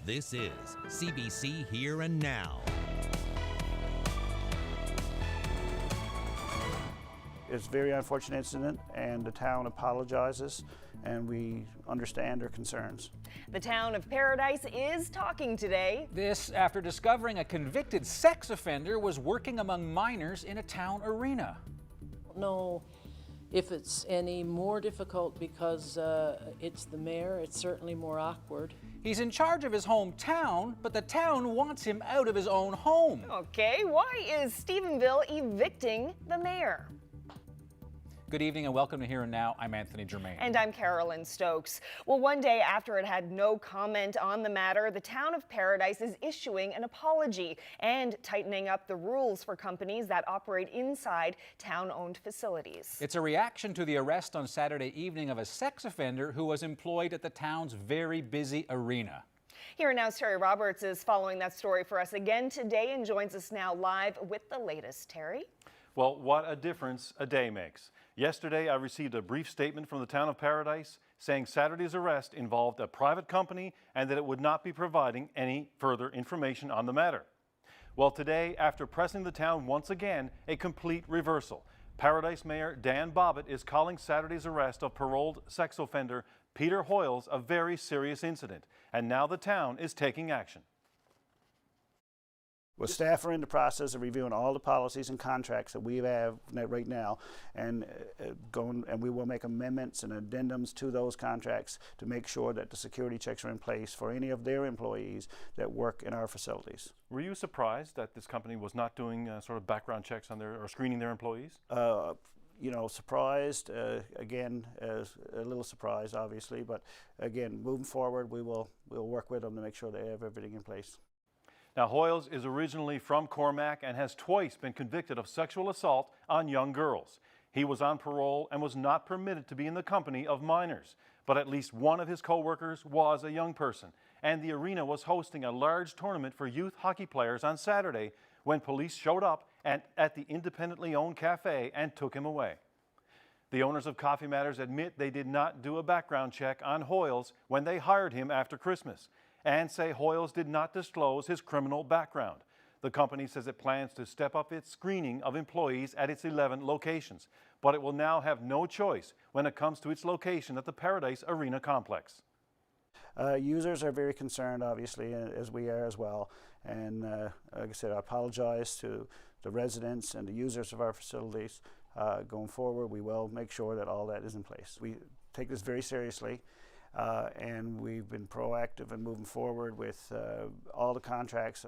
This is CBC Here and Now. It's a very unfortunate incident, and the town apologizes, and we understand their concerns. The town of Paradise is talking today. This after discovering a convicted sex offender was working among minors in a town arena. No, if it's any more difficult because it's the mayor, it's certainly more awkward. He's in charge of his hometown, but the town wants him out of his own home. Okay, why is Stephenville evicting the mayor? Good evening and welcome to Here and Now. I'm Anthony Germain. And I'm Carolyn Stokes. Well, one day after it had no comment on the matter, the town of Paradise is issuing an apology and tightening up the rules for companies that operate inside town-owned facilities. It's a reaction to the arrest on Saturday evening of a sex offender who was employed at the town's very busy arena. Here and Now's Terry Roberts is following that story for us again today and joins us now live with the latest. Terry? Well, what a difference a day makes. Yesterday, I received a brief statement from the town of Paradise saying Saturday's arrest involved a private company and that it would not be providing any further information on the matter. Well, today, after pressing the town once again, a complete reversal. Paradise Mayor Dan Bobbitt is calling Saturday's arrest of paroled sex offender Peter Hoyles a very serious incident, and now the town is taking action. Well, staff are in the process of reviewing all the policies and contracts that we have right now, and we will make amendments and addendums to those contracts to make sure that the security checks are in place for any of their employees that work in our facilities. Were you surprised that this company was not doing sort of background checks on or screening their employees? You know, surprised, again, a little surprised, obviously, but again, moving forward, we'll work with them to make sure they have everything in place. Now, Hoyles is originally from Cormac and has twice been convicted of sexual assault on young girls. He was on parole and was not permitted to be in the company of minors, but at least one of his co-workers was a young person, and the arena was hosting a large tournament for youth hockey players on Saturday when police showed up at the independently owned cafe and took him away. The owners of Coffee Matters admit they did not do a background check on Hoyles when they hired him after Christmas, and say Hoyles did not disclose his criminal background. The company says it plans to step up its screening of employees at its 11 locations, but it will now have no choice when it comes to its location at the Paradise Arena complex. Users are very concerned, obviously, as we are as well. And like I said, I apologize to the residents and the users of our facilities. Going forward, we will make sure that all that is in place. We take this very seriously. And we've been proactive in moving forward with all the contracts.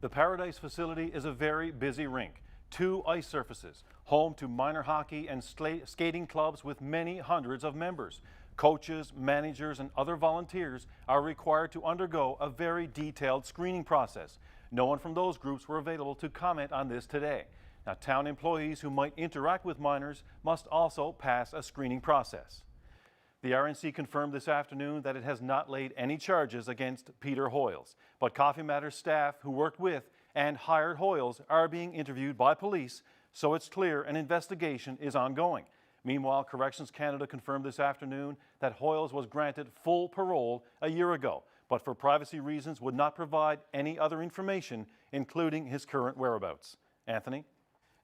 The Paradise facility is a very busy rink, 2 ice surfaces, home to minor hockey and skating clubs with many hundreds of members. Coaches, managers, and other volunteers are required to undergo a very detailed screening process. No one from those groups were available to comment on this today. Now, town employees who might interact with minors must also pass a screening process. The RNC confirmed this afternoon that it has not laid any charges against Peter Hoyles, but Coffee Matters staff who worked with and hired Hoyles are being interviewed by police, so it's clear an investigation is ongoing. Meanwhile, Corrections Canada confirmed this afternoon that Hoyles was granted full parole a year ago, but for privacy reasons would not provide any other information, including his current whereabouts. Anthony?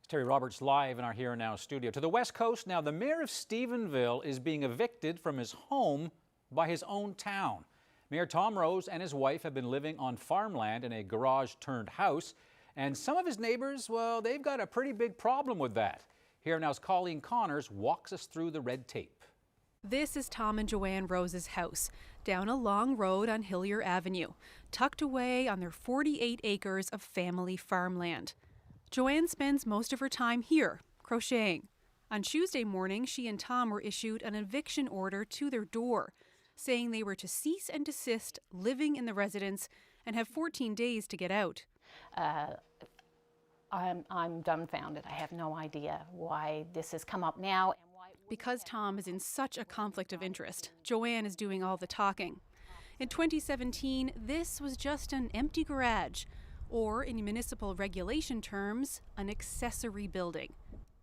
Terry Roberts live in our Here and Now studio. To the West Coast now, the mayor of Stephenville is being evicted from his home by his own town. Mayor Tom Rose and his wife have been living on farmland in a garage-turned-house, and some of his neighbors, well, they've got a pretty big problem with that. Here Now's Colleen Connors walks us through the red tape. This is Tom and Joanne Rose's house, down a long road on Hillier Avenue, tucked away on their 48 acres of family farmland. Joanne spends most of her time here, crocheting. On Tuesday morning, she and Tom were issued an eviction order to their door, saying they were to cease and desist living in the residence and have 14 days to get out. I'm dumbfounded. I have no idea why this has come up now. Because Tom is in such a conflict of interest, Joanne is doing all the talking. In 2017, this was just an empty garage, or in municipal regulation terms, an accessory building.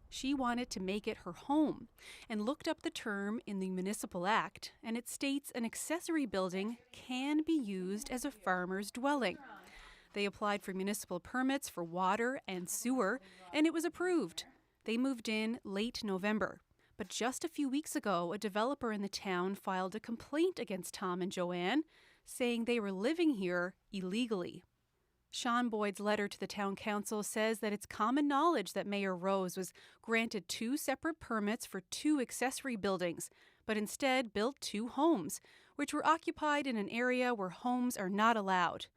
She wanted to make it her home and looked up the term in the Municipal Act, and it states an accessory building can be used as a farmer's dwelling. They applied for municipal permits for water and sewer, and it was approved. They moved in late November. But just a few weeks ago, a developer in the town filed a complaint against Tom and Joanne, saying they were living here illegally. Sean Boyd's letter to the town council says that it's common knowledge that Mayor Rose was granted 2 separate permits for 2 accessory buildings, but instead built 2 homes, which were occupied in an area where homes are not allowed.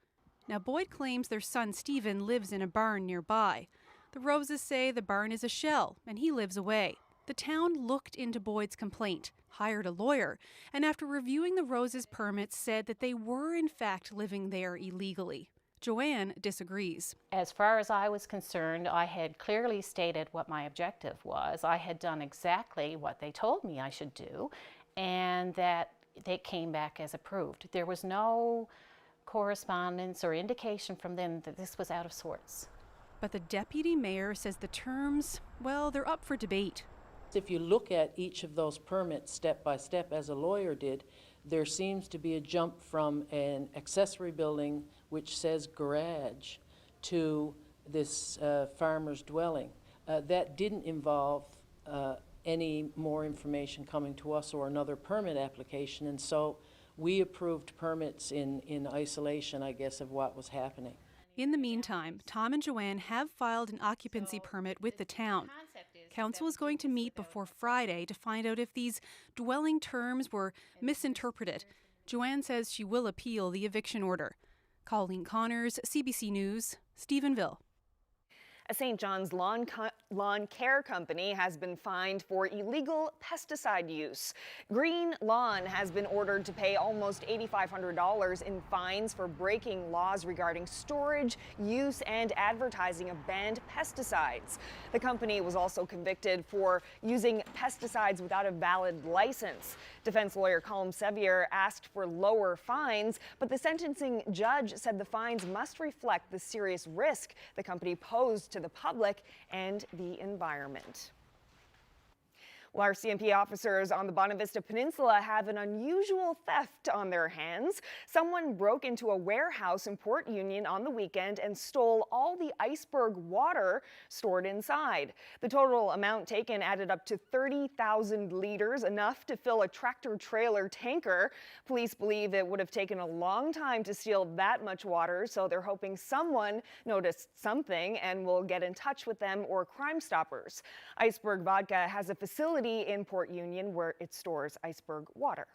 Now, Boyd claims their son Stephen lives in a barn nearby. The Roses say the barn is a shell and he lives away. The town looked into Boyd's complaint, hired a lawyer, and after reviewing the Roses' permits said that they were in fact living there illegally. Joanne disagrees. As far as I was concerned, I had clearly stated what my objective was. I had done exactly what they told me I should do, and that they came back as approved. There was no correspondence or indication from them that this was out of sorts. But the deputy mayor says the terms, well, they're up for debate. If you look at each of those permits step by step, as a lawyer did, there seems to be a jump from an accessory building which says garage to this farmer's dwelling. That didn't involve any more information coming to us or another permit application, and so we approved permits in isolation, I guess, of what was happening. In the meantime, Tom and Joanne have filed an occupancy permit with the town. Council is going to meet before Friday to find out if these dwelling terms were misinterpreted. Joanne says she will appeal the eviction order. Colleen Connors, CBC News, Stephenville. A St. John's lawn care company has been fined for illegal pesticide use. Green Lawn has been ordered to pay almost $8,500 in fines for breaking laws regarding storage, use, and advertising of banned pesticides. The company was also convicted for using pesticides without a valid license. Defense lawyer Colm Sevier asked for lower fines, but the sentencing judge said the fines must reflect the serious risk the company posed to the public and the environment. Well, Rcmp officers on the Bonavista Peninsula have an unusual theft on their hands. Someone broke into a warehouse in Port Union on the weekend and stole all the iceberg water stored inside. The total amount taken added up to 30,000 liters, enough to fill a tractor-trailer tanker. Police believe it would have taken a long time to steal that much water, so they're hoping someone noticed something and will get in touch with them or Crime Stoppers. Iceberg Vodka has a facility in Port Union where it stores iceberg water.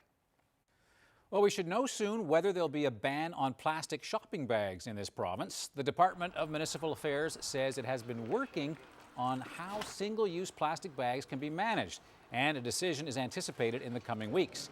Well, we should know soon whether there'll be a ban on plastic shopping bags in this province. The Department of Municipal Affairs says it has been working on how single-use plastic bags can be managed, and a decision is anticipated in the coming weeks.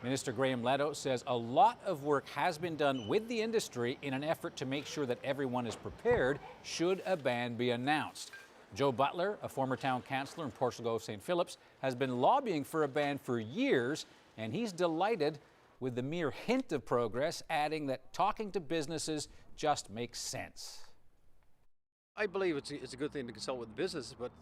Minister Graham Leto says a lot of work has been done with the industry in an effort to make sure that everyone is prepared should a ban be announced. Joe Butler, a former town councillor in Portugal of St. Phillips, has been lobbying for a ban for years, and he's delighted with the mere hint of progress, adding that talking to businesses just makes sense. I believe it's a good thing to consult with businesses, but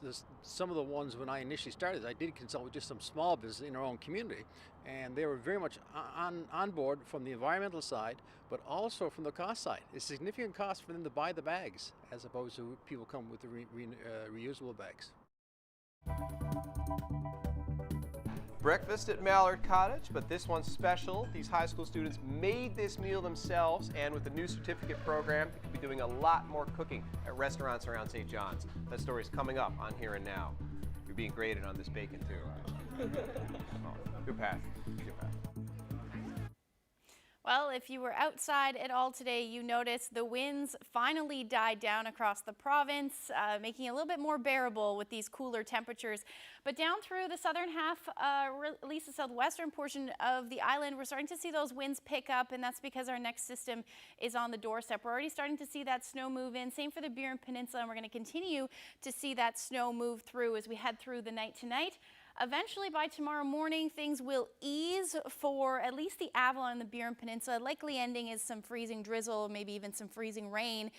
some of the ones when I initially started, I did consult with just some small businesses in our own community, and they were very much on board from the environmental side, but also from the cost side. It's a significant cost for them to buy the bags, as opposed to people come with the reusable bags. Breakfast at Mallard Cottage, but this one's special. These high school students made this meal themselves, and with the new certificate program, they could be doing a lot more cooking at restaurants around St. John's. That story is coming up on Here and Now. You're being graded on this bacon, too. Oh, good path. Good path. Well, if you were outside at all today, you noticed the winds finally died down across the province, making it a little bit more bearable with these cooler temperatures. But down through the southern half, at least the southwestern portion of the island, we're starting to see those winds pick up, and that's because our next system is on the doorstep. We're already starting to see that snow move in. Same for the Burin Peninsula, and we're going to continue to see that snow move through as we head through the night tonight. Eventually, by tomorrow morning, things will ease for at least the Avalon and the Burin Peninsula, likely ending as some freezing drizzle, maybe even some freezing rain.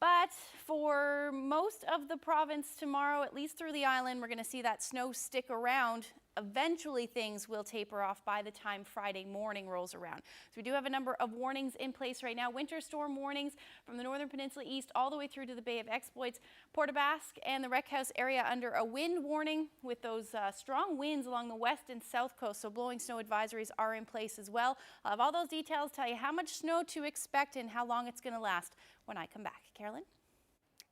But for most of the province tomorrow, at least through the island, we're going to see that snow stick around. Eventually things will taper off by the time Friday morning rolls around. So we do have a number of warnings in place right now. Winter storm warnings from the Northern Peninsula East all the way through to the Bay of Exploits. Port aux Basques and the Wreck House area under a wind warning with those strong winds along the west and south coast. So blowing snow advisories are in place as well. I'll have all those details, tell you how much snow to expect and how long it's going to last when I come back. Carolyn?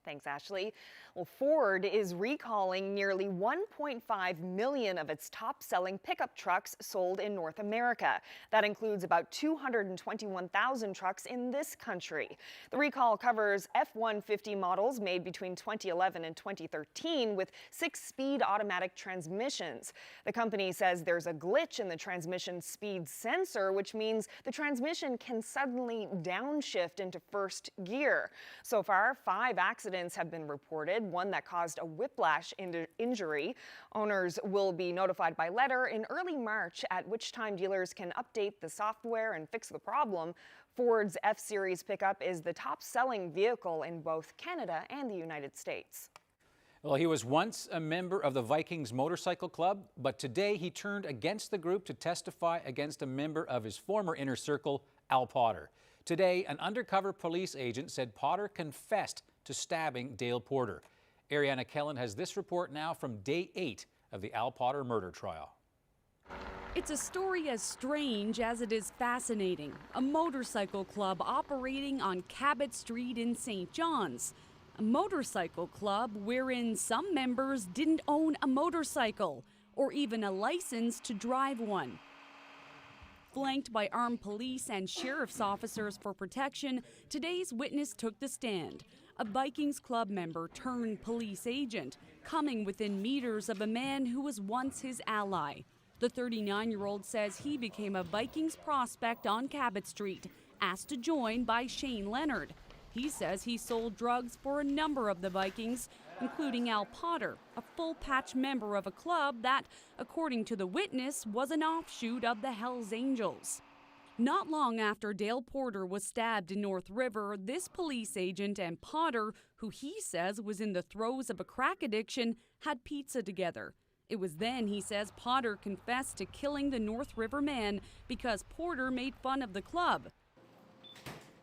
Thanks, Ashley. Well, Ford is recalling nearly 1.5 million of its top-selling pickup trucks sold in North America. That includes about 221,000 trucks in this country. The recall covers F-150 models made between 2011 and 2013 with 6-speed automatic transmissions. The company says there's a glitch in the transmission speed sensor, which means the transmission can suddenly downshift into first gear. So far, 5 accidents have been reported, one that caused a whiplash injury. Owners will be notified by letter in early March, at which time dealers can update the software and fix the problem. Ford's F-Series pickup is the top-selling vehicle in both Canada and the United States. Well, he was once a member of the Vikings Motorcycle Club, but today he turned against the group to testify against a member of his former inner circle, Al Potter. Today, an undercover police agent said Potter confessed to stabbing Dale Porter. Ariana Kellen has this report now from day 8 of the Al Potter murder trial. It's a story as strange as it is fascinating. A motorcycle club operating on Cabot Street in St. John's. A motorcycle club wherein some members didn't own a motorcycle or even a license to drive one. Flanked by armed police and sheriff's officers for protection, today's witness took the stand. A Vikings Club member turned police agent, coming within meters of a man who was once his ally. The 39-year-old says he became a Vikings prospect on Cabot Street, asked to join by Shane Leonard. He says he sold drugs for a number of the Vikings, including Al Potter, a full-patch member of a club that, according to the witness, was an offshoot of the Hells Angels. Not long after Dale Porter was stabbed in North River, this police agent and Potter, who he says was in the throes of a crack addiction, had pizza together. It was then, he says, Potter confessed to killing the North River man because Porter made fun of the club.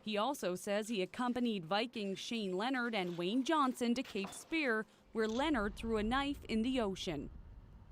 He also says he accompanied Vikings Shane Leonard and Wayne Johnson to Cape Spear, where Leonard threw a knife in the ocean.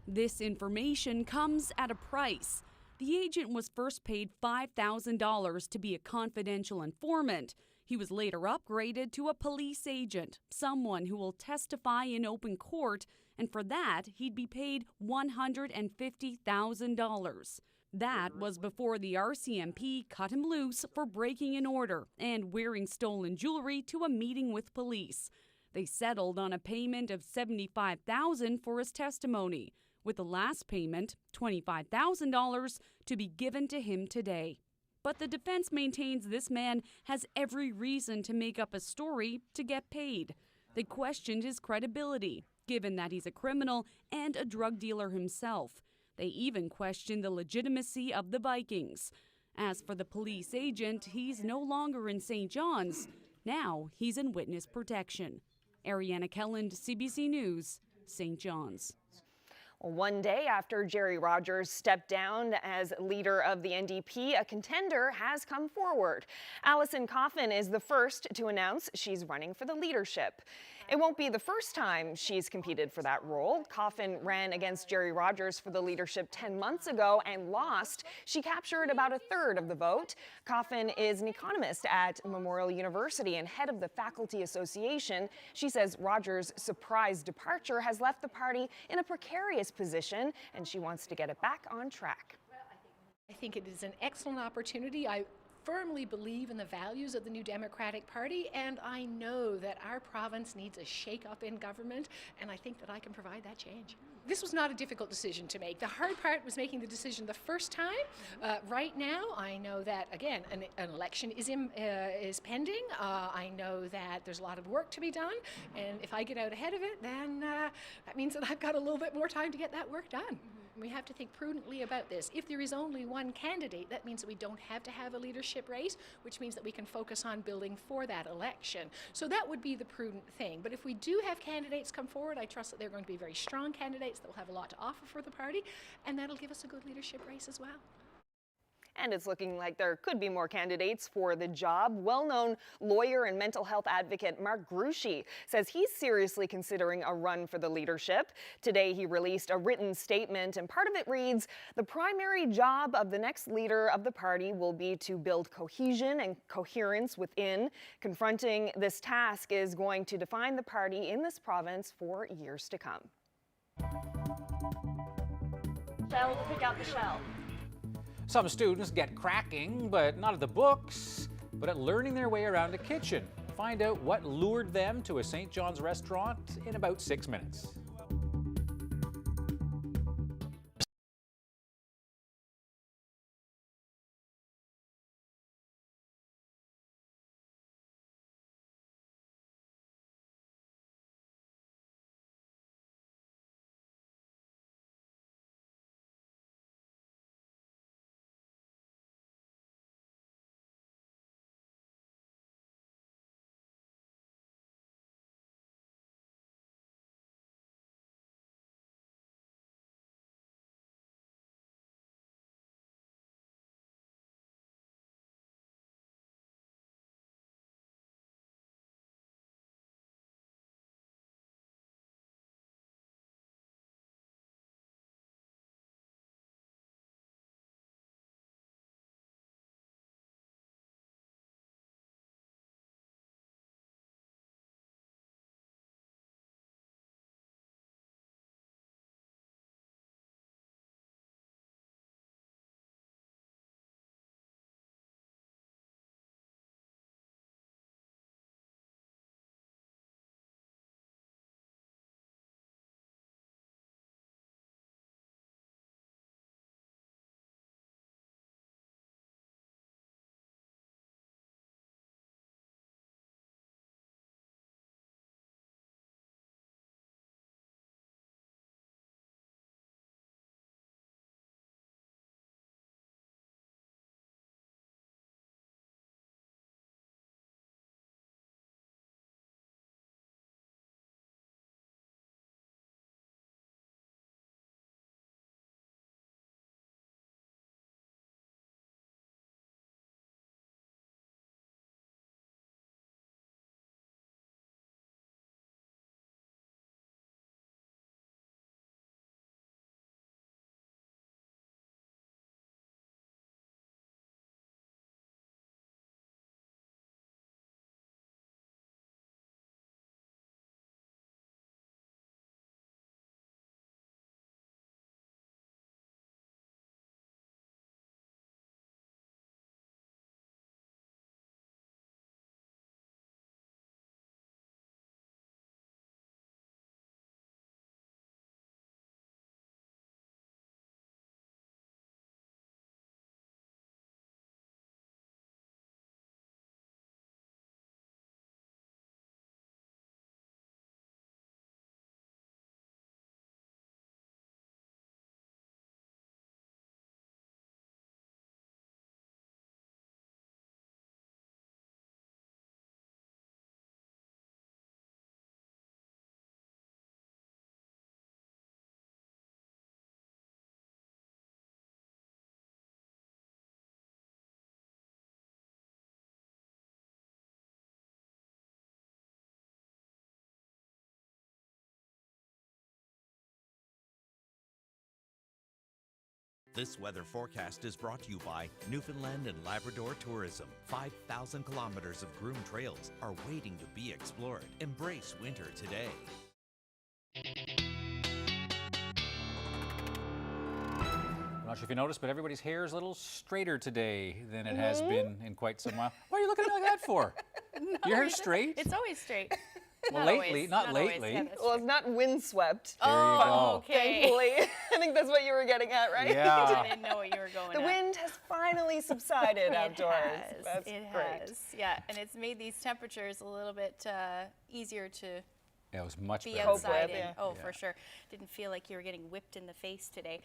This information comes at a price. The agent was first paid $5,000 to be a confidential informant. He was later upgraded to a police agent, someone who will testify in open court, and for that, he'd be paid $150,000. That was before the Rcmp cut him loose for breaking an order and wearing stolen jewelry to a meeting with police. They settled on a payment of $75,000 for his testimony, with the last payment, $25,000, to be given to him today. But the defense maintains this man has every reason to make up a story to get paid. They questioned his credibility, given that he's a criminal and a drug dealer himself. They even questioned the legitimacy of the Vikings. As for the police agent, he's no longer in St. John's. Now he's in witness protection. Ariana Kelland, CBC News, St. John's. One day after Jerry Rogers stepped down as leader of the NDP, a contender has come forward. Alison Coffin is the first to announce she's running for the leadership. It won't be the first time she's competed for that role. Coffin ran against Jerry Rogers for the leadership 10 months ago and lost. She captured about a third of the vote. Coffin is an economist at Memorial University and head of the Faculty Association. She says Rogers' surprise departure has left the party in a precarious position, and she wants to get it back on track. I think it is an excellent opportunity. I firmly believe in the values of the New Democratic Party, and I know that our province needs a shake-up in government, and I think that I can provide that change. This was not a difficult decision to make. The hard part was making the decision the first time. Right now, I know that, again, an election is pending. I know that there's a lot of work to be done, and if I get out ahead of it, then that means that I've got a little bit more time to get that work done. We have to think prudently about this. If there is only one candidate, that means that we don't have to have a leadership race, which means that we can focus on building for that election. So that would be the prudent thing. But if we do have candidates come forward, I trust that they're going to be very strong candidates that will have a lot to offer for the party, and that'll give us a good leadership race as well. And it's looking like there could be more candidates for the job. Well-known lawyer and mental health advocate Mark Gruchy says he's seriously considering a run for the leadership. Today he released a written statement, and part of it reads, "The primary job of the next leader of the party will be to build cohesion and coherence within. Confronting this task is going to define the party in this province for years to come." Shell, pick out the shell. Some students get cracking, but not at the books, but at learning their way around a kitchen. Find out what lured them to a St. John's restaurant in about 6 minutes. This weather forecast is brought to you by Newfoundland and Labrador Tourism. 5,000 kilometers of groomed trails are waiting to be explored. Embrace winter today. I'm not sure if you noticed, but everybody's hair is a little straighter today than it has been in quite some while. What are you looking like that for? Your hair's straight? It's always straight. Well, lately, not lately. Yeah, Well, it's not windswept. There you go. Okay. Thankfully. I think that's what you were getting at, right? Yeah. I didn't know what you were going The at. wind has finally subsided outdoors. That's It great. has. Yeah, and it's made these temperatures a little bit easier to Yeah, it was much be better. outside in. Yeah. Oh, Yeah. for sure. Didn't feel like you were getting whipped in the face today.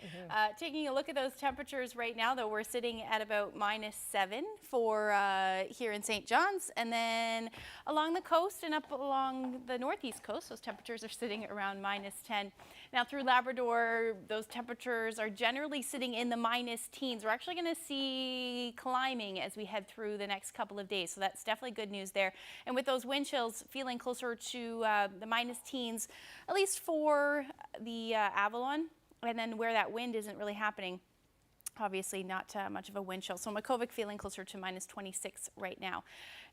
Taking a look at those temperatures right now, though, we're sitting at about -7 for here in St. John's, and then along the coast and up along the northeast coast, those temperatures are sitting around -10. Now through Labrador, those temperatures are generally sitting in the -teens. We're actually going to see climbing as we head through the next couple of days, so that's definitely good news there. And with those wind chills feeling closer to the -teens, at least for the Avalon, and then where that wind isn't really happening, obviously not much of a wind chill. So Makkovik feeling closer to -26 right now.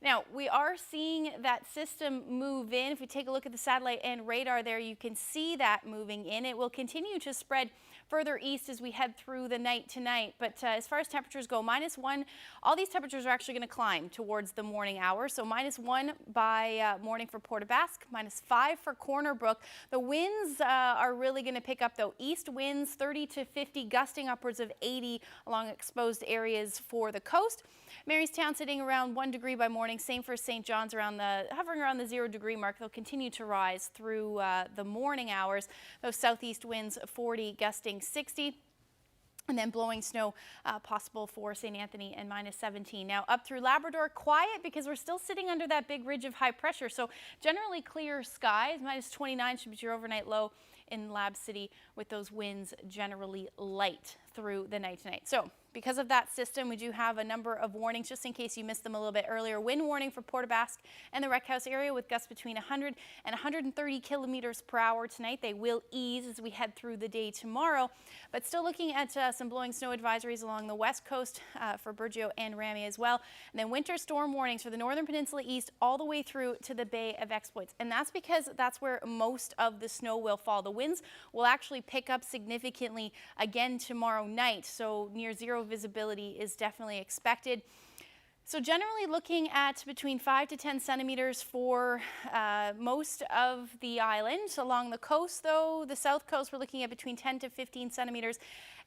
Now, we are seeing that system move in. If we take a look at the satellite and radar there, you can see that moving in. It will continue to spread further east as we head through the night tonight. But as far as temperatures go, -1, all these temperatures are actually going to climb towards the morning hour. So -1 by morning for Port aux Basques, -5 for Corner Brook. The winds are really going to pick up, though. East winds 30 to 50, gusting upwards of 80 along exposed areas for the coast. Marystown sitting around 1 degree by morning. Same for St. John's, hovering around the 0 degree mark. They'll continue to rise through the morning hours. Those southeast winds 40, gusting 60. And then blowing snow possible for St. Anthony and -17. Now up through Labrador, quiet because we're still sitting under that big ridge of high pressure. So generally clear skies. -29 should be your overnight low in Lab City, with those winds generally light through the night tonight. So because of that system, we do have a number of warnings, just in case you missed them a little bit earlier. Wind warning for Port aux Basques and the Rec House area with gusts between 100 and 130 kilometers per hour tonight. They will ease as we head through the day tomorrow, but still looking at some blowing snow advisories along the west coast for Burgeo and Rcmp as well. And then winter storm warnings for the northern peninsula east all the way through to the Bay of Exploits. And that's because that's where most of the snow will fall. The winds will actually pick up significantly again tomorrow night, so near zero visibility is definitely expected. So generally looking at between 5 to 10 centimeters for most of the island. Along the coast, though, the south coast, we're looking at between 10 to 15 centimeters,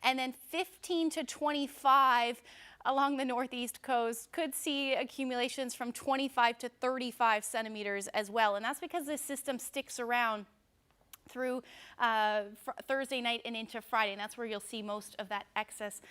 and then 15 to 25 along the northeast coast. Could see accumulations from 25 to 35 centimeters as well, and that's because this system sticks around through Thursday night and into Friday, and that's where you'll see most of that excess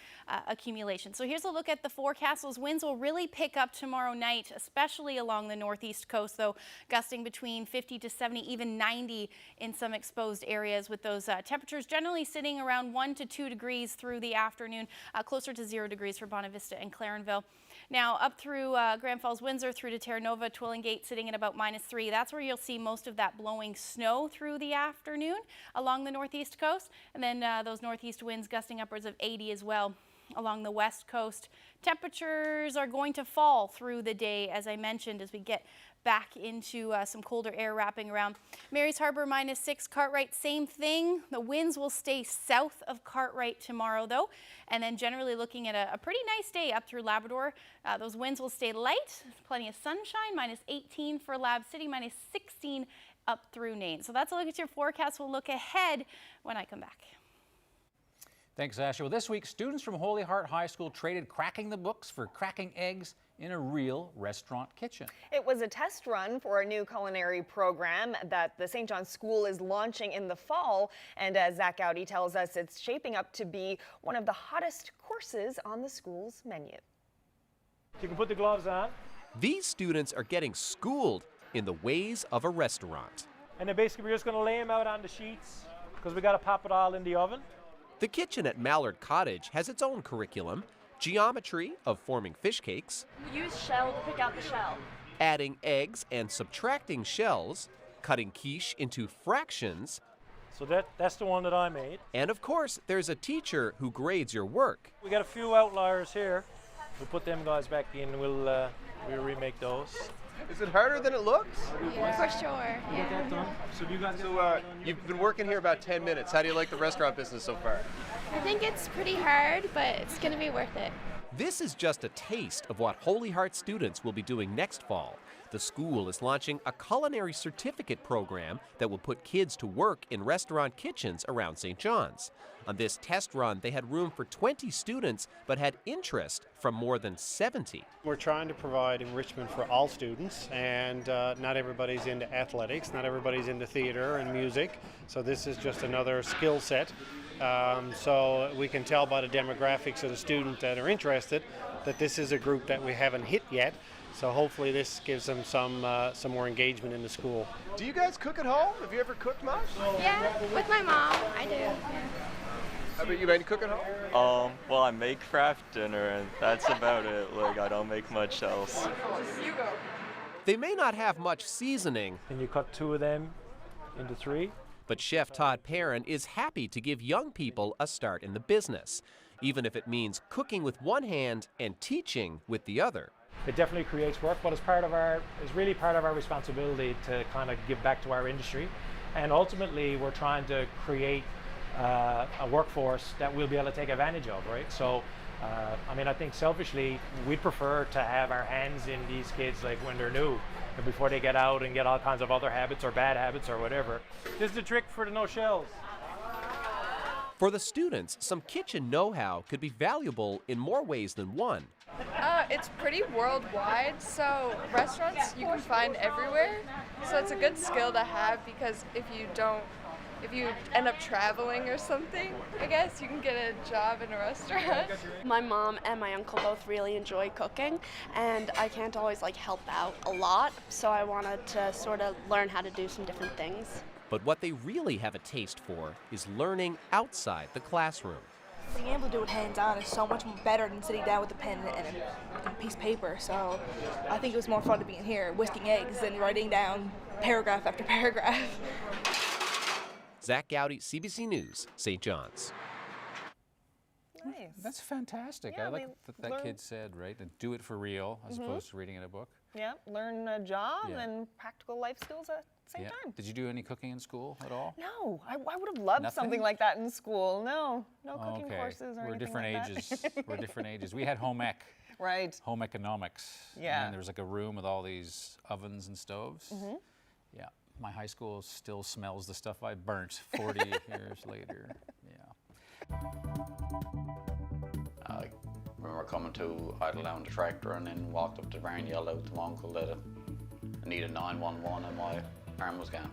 accumulation. So here's a look at the forecast. Those winds will really pick up tomorrow night, especially along the northeast coast, though, gusting between 50 to 70, even 90 in some exposed areas, with those temperatures generally sitting around 1 to 2 degrees through the afternoon, closer to 0 degrees for Bonavista and Clarenville. Now up through Grand Falls, Windsor, through to Terra Nova, Twillingate sitting at about -3. That's where you'll see most of that blowing snow through the afternoon along the northeast coast, and then those northeast winds gusting upwards of 80 as well along the west coast. Temperatures are going to fall through the day, as I mentioned, as we get back into some colder air wrapping around. Mary's Harbour -6, Cartwright same thing. The winds will stay south of Cartwright tomorrow, though, and then generally looking at a pretty nice day up through Labrador. Those winds will stay light, plenty of sunshine, -18 for Lab City, -16 up through Nain. So that's a look at your forecast. We'll look ahead when I come back. Thanks, Ashley. Well, this week, students from Holy Heart High School traded cracking the books for cracking eggs in a real restaurant kitchen. It was a test run for a new culinary program that the St. John's School is launching in the fall. And as Zach Gowdy tells us, it's shaping up to be one of the hottest courses on the school's menu. You can put the gloves on. These students are getting schooled in the ways of a restaurant. And then basically we're just going to lay them out on the sheets because we got to pop it all in the oven. The kitchen at Mallard Cottage has its own curriculum, geometry of forming fish cakes, use shell to pick out the shell, adding eggs and subtracting shells, cutting quiche into fractions. So that's the one that I made. And of course, there's a teacher who grades your work. We got a few outliers here. We'll put them guys back in. We'll remake those. Is it harder than it looks? Yeah, for sure. Yeah. So you've been working here about 10 minutes. How do you like the restaurant business so far? I think it's pretty hard, but it's going to be worth it. This is just a taste of what Holy Heart students will be doing next fall. The school is launching a culinary certificate program that will put kids to work in restaurant kitchens around St. John's. On this test run, they had room for 20 students, but had interest from more than 70. We're trying to provide enrichment for all students, and not everybody's into athletics, not everybody's into theater and music, so this is just another skill set. So we can tell by the demographics of the students that are interested that this is a group that we haven't hit yet. So hopefully this gives them some more engagement in the school. Do you guys cook at home? Have you ever cooked much? Yeah, with my mom, I do. How about you, man? You cook at home? Well, I make craft dinner, and that's about it. Like, I don't make much else. They may not have much seasoning. And you cut 2 of them into 3. But Chef Todd Perrin is happy to give young people a start in the business, even if it means cooking with one hand and teaching with the other. It definitely creates work, but it's really part of our responsibility to kind of give back to our industry. And ultimately, we're trying to create a workforce that we'll be able to take advantage of, right? So, I mean, I think selfishly, we'd prefer to have our hands in these kids like when they're new, and before they get out and get all kinds of other habits or bad habits or whatever. This is the trick for the no shells. For the students, some kitchen know-how could be valuable in more ways than one. It's pretty worldwide, so restaurants you can find everywhere. So it's a good skill to have, because if you end up traveling or something, I guess you can get a job in a restaurant. My mom and my uncle both really enjoy cooking, and I can't always help out a lot, so I wanted to sort of learn how to do some different things. But what they really have a taste for is learning outside the classroom. Being able to do it hands-on is so much better than sitting down with a pen and a piece of paper. So I think it was more fun to be in here whisking eggs than writing down paragraph after paragraph. Zach Gowdy, CBC News, St. John's. Nice. That's fantastic. Yeah, I like that kid said, right? Do it for real as opposed to reading in a book. Yeah, learn a job and practical life skills at the same time. Did you do any cooking in school at all? No, I would have loved something like that in school. No cooking courses or We're anything different like ages. that. We're different ages. We had home ec. Right. Home economics. Yeah. And there was like a room with all these ovens and stoves. Yeah. My high school still smells the stuff I burnt 40 years later. Yeah. I remember coming to idle down the tractor and then walked up to the barn and yelled out to my uncle that I needed 911 and my arm was gone.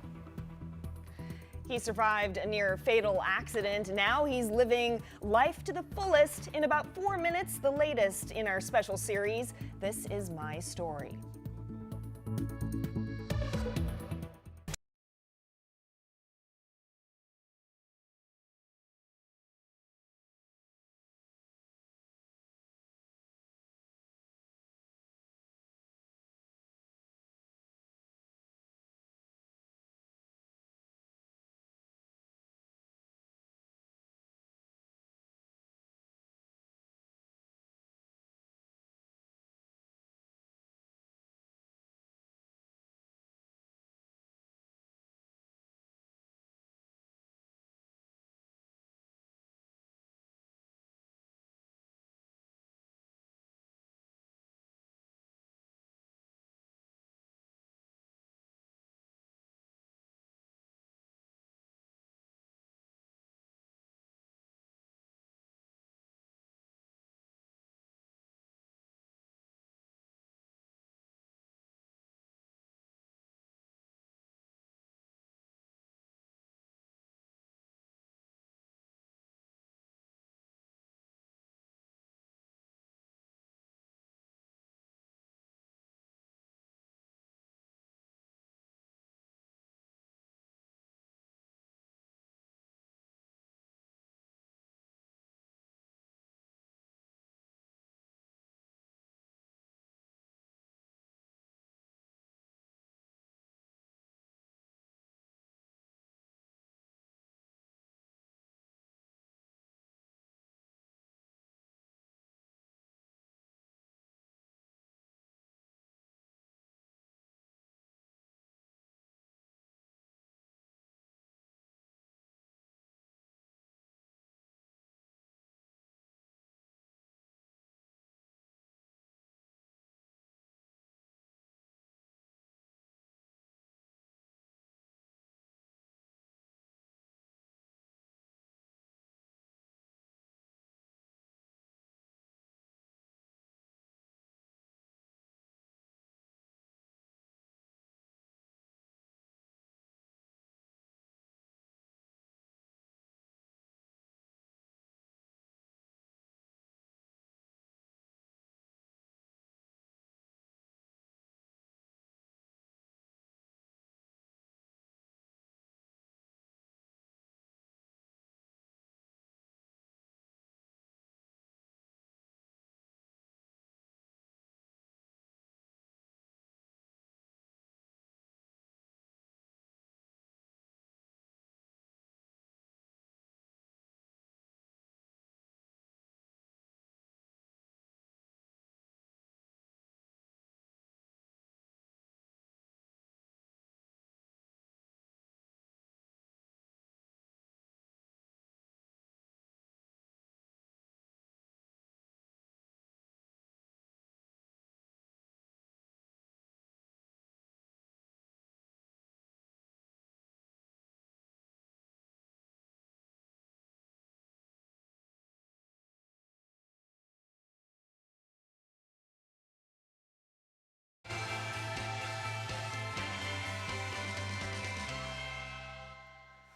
He survived a near fatal accident. Now he's living life to the fullest. In about 4 minutes, the latest in our special series, This Is My Story.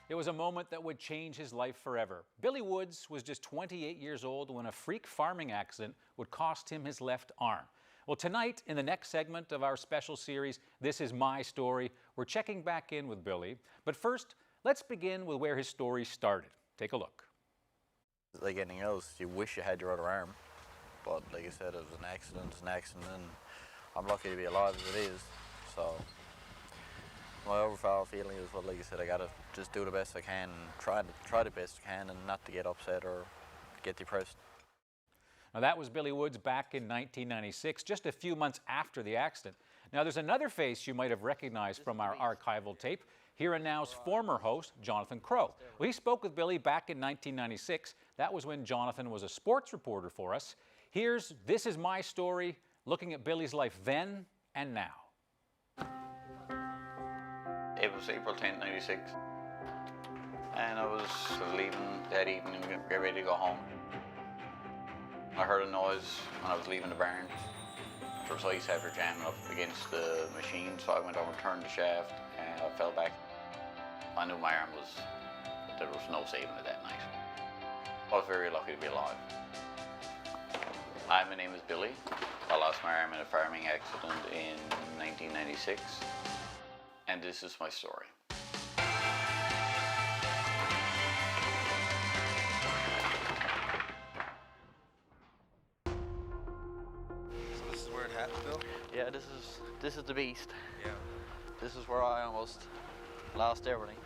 It was a moment that would change his life forever. Billy Woods was just 28 years old when a freak farming accident would cost him his left arm. Well, tonight, in the next segment of our special series, This Is My Story, we're checking back in with Billy. But first, let's begin with where his story started. Take a look. Like anything else, you wish you had your other arm. But like I said, it was an accident, and I'm lucky to be alive as it is. So my overall feeling is, well, like I said, I gotta just do the best I can and try the best I can and not to get upset or get depressed. Now that was Billy Woods back in 1996, just a few months after the accident. Now there's another face you might have recognized from our archival tape. Here and Now's former host, Jonathan Crow. Well, he spoke with Billy back in 1996. That was when Jonathan was a sports reporter for us. Here's This Is My Story, looking at Billy's life then and now. It was April 10th, 96, and I was leaving that evening, get ready to go home. I heard a noise when I was leaving the barn. There was ice after jamming up against the machine, so I went over and turned the shaft, and I fell back. I knew my arm there was no saving it that night. I was very lucky to be alive. Hi, my name is Billy. I lost my arm in a farming accident in 1996. And this is my story. So this is where it happened, Bill? Yeah, this is the beast. Yeah. This is where I almost lost everything.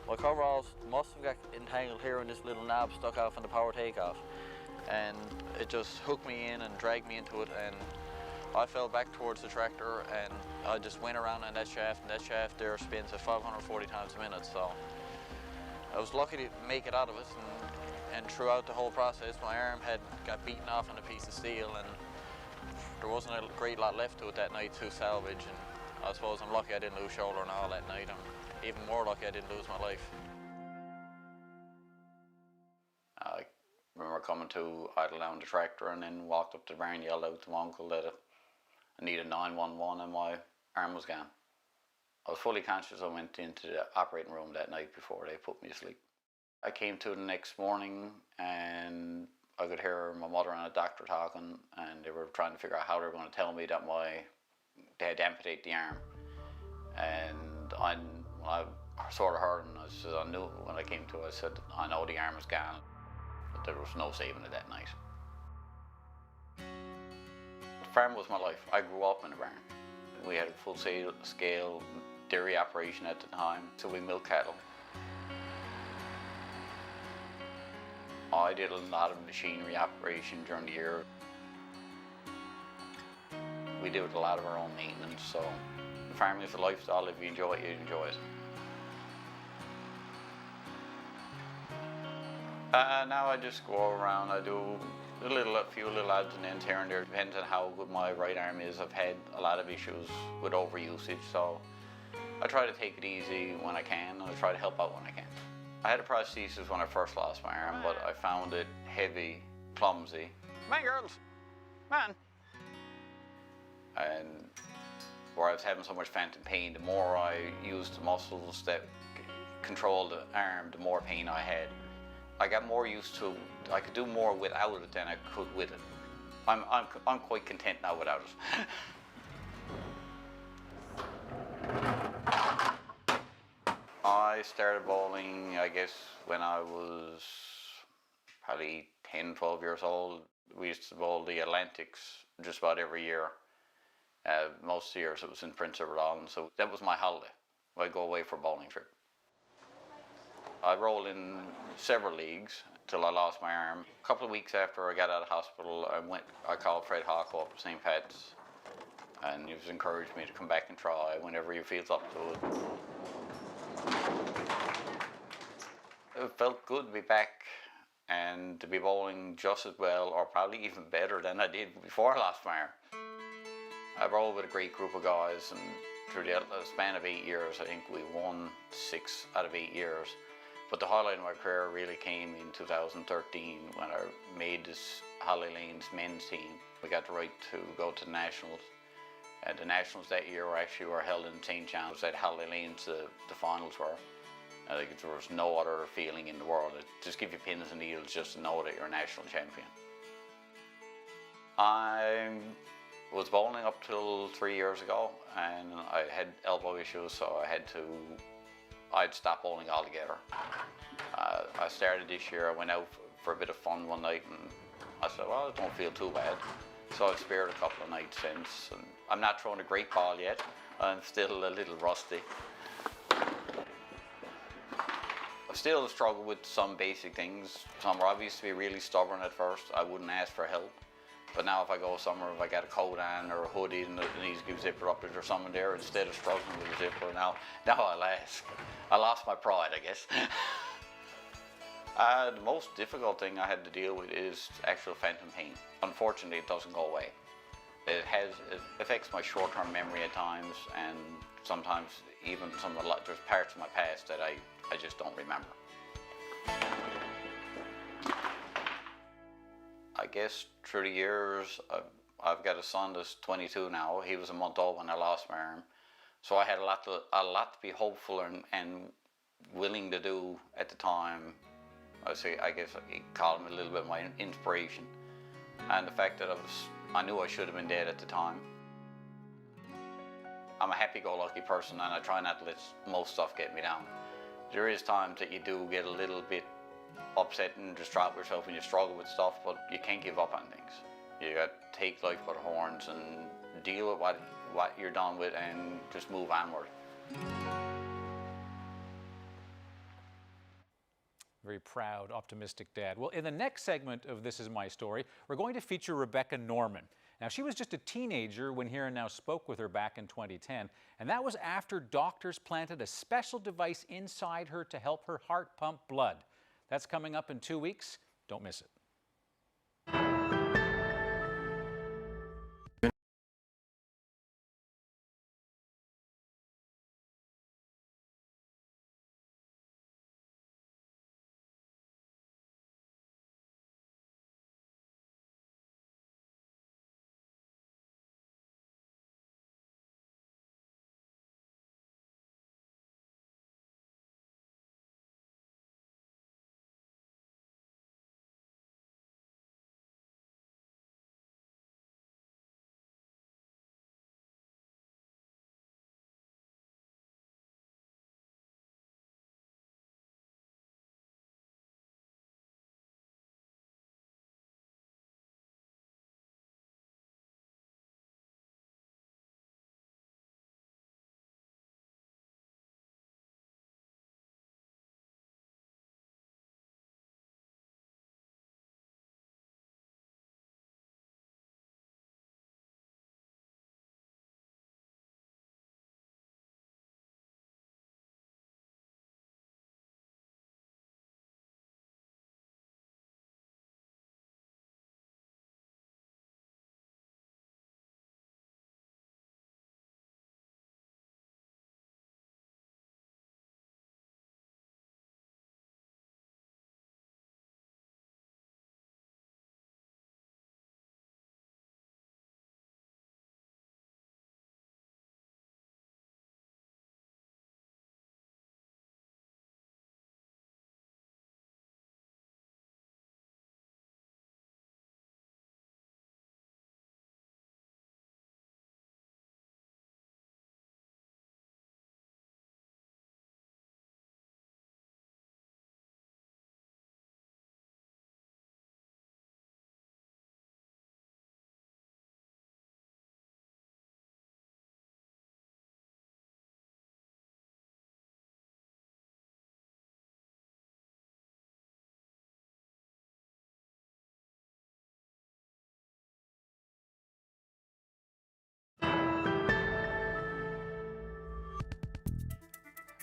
My coveralls must have got entangled here in this little knob stuck off in the power takeoff. And it just hooked me in and dragged me into it, and I fell back towards the tractor, and I just went around on that shaft, and that shaft there spins at 540 times a minute, so I was lucky to make it out of it, and throughout the whole process my arm had got beaten off on a piece of steel, and there wasn't a great lot left to it that night to salvage, and I suppose I'm lucky I didn't lose shoulder and all that night. I'm even more lucky I didn't lose my life. I remember coming to idle down the tractor and then walked up to the barn and yelled out to my uncle that I needed 911 and my arm was gone. I was fully conscious. I went into the operating room that night before they put me to sleep. I came to the next morning and I could hear my mother and a doctor talking, and they were trying to figure out how they were going to tell me that they had to amputate the arm. And I sort of heard, and I said, I knew when I came to it, I said, I know the arm is gone, but there was no saving it that night. The farm was my life. I grew up in a barn. We had a full-scale dairy operation at the time, so we milked cattle. I did a lot of machinery operation during the year. We did a lot of our own maintenance, so farming is a lifestyle. If you enjoy it, you enjoy it. Now I just go around, I do a few little odds and ends here and there. Depends on how good my right arm is. I've had a lot of issues with overusage, so I try to take it easy when I can, and I try to help out when I can. I had a prosthesis when I first lost my arm, but I found it heavy, clumsy. Come on, girls, come on. And where I was having so much phantom pain, the more I used the muscles that control the arm, the more pain I had. I got more used to, I could do more without it than I could with it. I'm quite content now without it. I started bowling, I guess, when I was probably 10, 12 years old. We used to bowl the Atlantics just about every year. Most years it was in Prince Edward Island, so that was my holiday. I'd go away for a bowling trip. I rolled in several leagues till I lost my arm. A couple of weeks after I got out of hospital, I called Fred Hawko up at St. Pat's, and he was encouraged me to come back and try whenever he feels up to it. It felt good to be back and to be bowling just as well, or probably even better than I did before I lost my arm. I rolled with a great group of guys, and through the span of 8 years, I think we won 6 out of 8 years. But the highlight of my career really came in 2013 when I made this Holly Lane's men's team. We got the right to go to the Nationals. And the Nationals that year were held in St. John's. At Holly Lane's, the finals were. Like there was no other feeling in the world. It just give you pins and needles just to know that you're a national champion. I was bowling up till 3 years ago, and I had elbow issues, so I'd stop bowling altogether. I started this year. I went out for a bit of fun one night, and I said, well, I don't feel too bad. So I've spared a couple of nights since, and I'm not throwing a great ball yet. I'm still a little rusty. I still struggle with some basic things. Somewhere I used to be really stubborn at first. I wouldn't ask for help. But now if I go somewhere, if I got a coat on or a hoodie and it needs to give zipper up, there's someone there, instead of struggling with a zipper, now I'll ask. I lost my pride, I guess. The most difficult thing I had to deal with is actual phantom pain. Unfortunately, it doesn't go away. It affects my short-term memory at times, and sometimes even there's parts of my past that I just don't remember. I guess through the years, I've got a son that's 22 now. He was a month old when I lost my arm. So I had a lot to be hopeful and willing to do at the time. I guess you call him a little bit my inspiration. And the fact that I knew I should have been dead at the time. I'm a happy-go-lucky person, and I try not to let most stuff get me down. There is times that you do get a little bit upset and distraught with yourself when you struggle with stuff, but you can't give up on things. You got to take life by the horns and deal with what you're done with and just move onward. Very proud, optimistic dad. Well, in the next segment of This Is My Story, we're going to feature Rebecca Norman. Now, she was just a teenager when Here and Now spoke with her back in 2010, and that was after doctors planted a special device inside her to help her heart pump blood. That's coming up in 2 weeks. Don't miss it.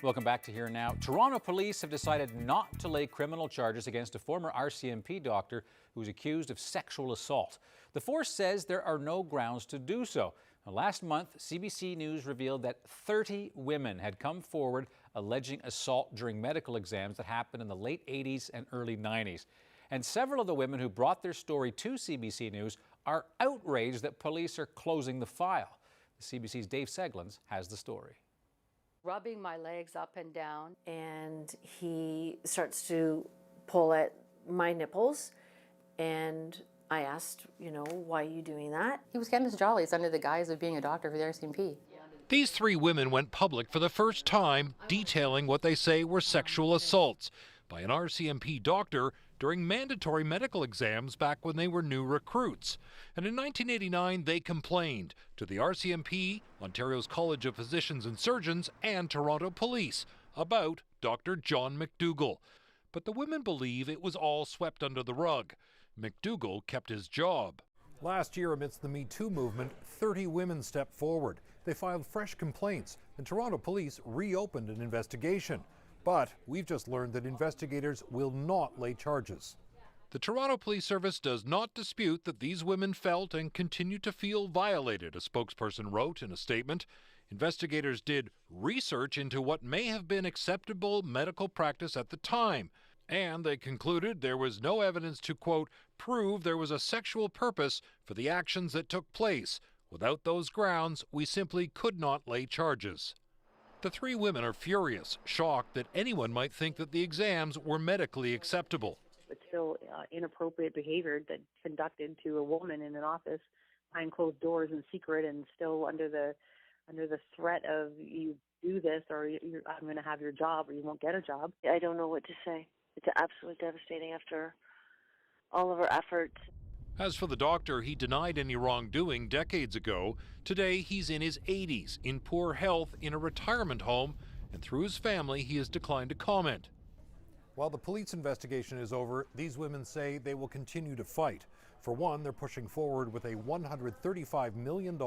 Welcome back to Here Now. Toronto police have decided not to lay criminal charges against a former Rcmp doctor who's accused of sexual assault. The force says there are no grounds to do so. Now, last month, CBC News revealed that 30 women had come forward alleging assault during medical exams that happened in the late 80s and early 90s. And several of the women who brought their story to CBC News are outraged that police are closing the file. The CBC's Dave Seglins has the story. rubbing my legs up and down, and he starts to pull at my nipples, and I asked, why are you doing that? He was getting his jollies under the guise of being a doctor for the Rcmp. These 3 women went public for the first time, detailing what they say were sexual assaults by an RCMP doctor during mandatory medical exams back when they were new recruits. And in 1989, they complained to the RCMP, Ontario's College of Physicians and Surgeons, and Toronto Police about Dr. John McDougall. But the women believe it was all swept under the rug. McDougall kept his job. Last year, amidst the Me Too movement, 30 women stepped forward. They filed fresh complaints, and Toronto Police reopened an investigation. But we've just learned that investigators will not lay charges. The Toronto Police Service does not dispute that these women felt and continue to feel violated, a spokesperson wrote in a statement. Investigators did research into what may have been acceptable medical practice at the time, and they concluded there was no evidence to, quote, prove there was a sexual purpose for the actions that took place. Without those grounds, we simply could not lay charges. The 3 women are furious, shocked that anyone might think that the exams were medically acceptable. It's still inappropriate behavior that's conducted to a woman in an office behind closed doors in secret, and still under the threat of you do this or I'm going to have your job or you won't get a job. I don't know what to say. It's absolutely devastating after all of our efforts. As for the doctor, he denied any wrongdoing decades ago. Today, he's in his 80s, in poor health, in a retirement home, and through his family, he has declined to comment. While the police investigation is over, these women say they will continue to fight. For one, they're pushing forward with a $135 million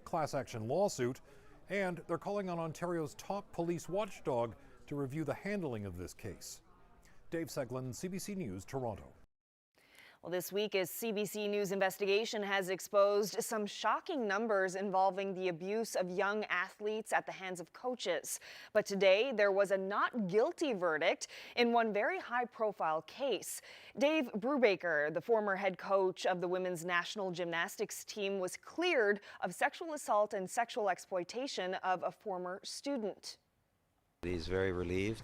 class action lawsuit, and they're calling on Ontario's top police watchdog to review the handling of this case. Dave Seglin, CBC News, Toronto. Well, this week, a CBC News investigation has exposed some shocking numbers involving the abuse of young athletes at the hands of coaches. But today, there was a not guilty verdict in one very high-profile case. Dave Brubaker, the former head coach of the women's national gymnastics team, was cleared of sexual assault and sexual exploitation of a former student. He's very relieved.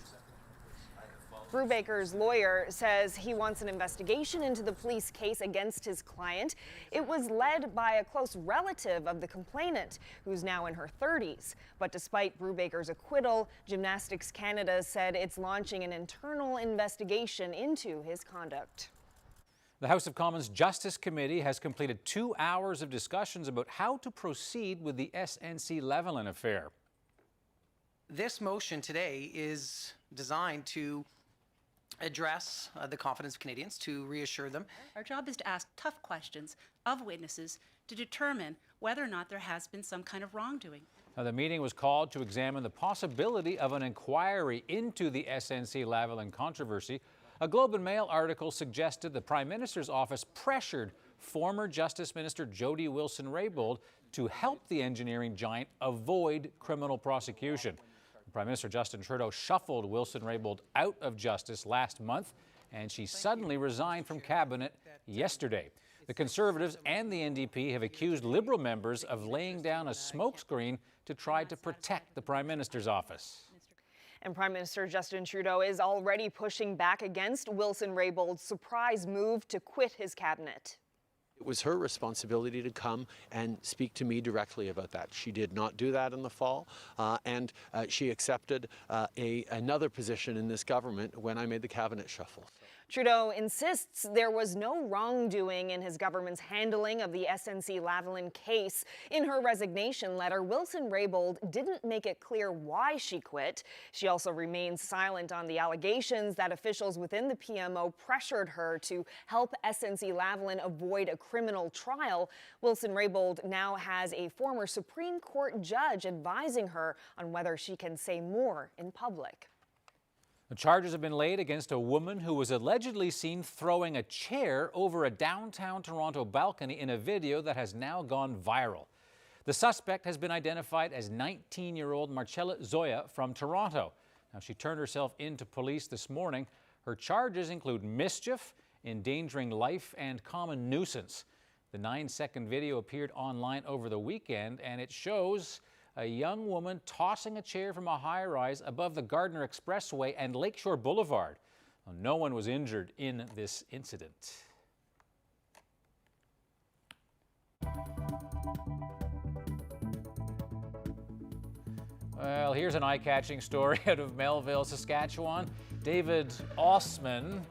Brubaker's lawyer says he wants an investigation into the police case against his client. It was led by a close relative of the complainant, who's now in her 30s. But despite Brubaker's acquittal, Gymnastics Canada said it's launching an internal investigation into his conduct. The House of Commons Justice Committee has completed 2 hours of discussions about how to proceed with the SNC-Lavalin affair. This motion today is designed to address the confidence of Canadians, to reassure them. Our job is to ask tough questions of witnesses to determine whether or not there has been some kind of wrongdoing. Now, the meeting was called to examine the possibility of an inquiry into the SNC-Lavalin controversy. A Globe and Mail article suggested the Prime Minister's office pressured former Justice Minister Jody Wilson-Raybould to help the engineering giant avoid criminal prosecution. Prime Minister Justin Trudeau shuffled Wilson-Raybould out of justice last month, and she suddenly resigned from cabinet yesterday. The Conservatives and the NDP have accused Liberal members of laying down a smokescreen to try to protect the Prime Minister's office. And Prime Minister Justin Trudeau is already pushing back against Wilson-Raybould's surprise move to quit his cabinet. It was her responsibility to come and speak to me directly about that. She did not do that in the fall, and she accepted another position in this government when I made the cabinet shuffle. Trudeau insists there was no wrongdoing in his government's handling of the SNC-Lavalin case. In her resignation letter, Wilson-Raybould didn't make it clear why she quit. She also remains silent on the allegations that officials within the PMO pressured her to help SNC-Lavalin avoid a criminal trial. Wilson-Raybould now has a former Supreme Court judge advising her on whether she can say more in public. The charges have been laid against a woman who was allegedly seen throwing a chair over a downtown Toronto balcony in a video that has now gone viral. The suspect has been identified as 19-year-old Marcella Zoya from Toronto. Now, she turned herself in to police this morning. Her charges include mischief, endangering life, and common nuisance. The 9-second video appeared online over the weekend, and it shows a young woman tossing a chair from a high-rise above the Gardner Expressway and Lakeshore Boulevard. Well, no one was injured in this incident. Well, here's an eye-catching story out of Melville, Saskatchewan. David Osman,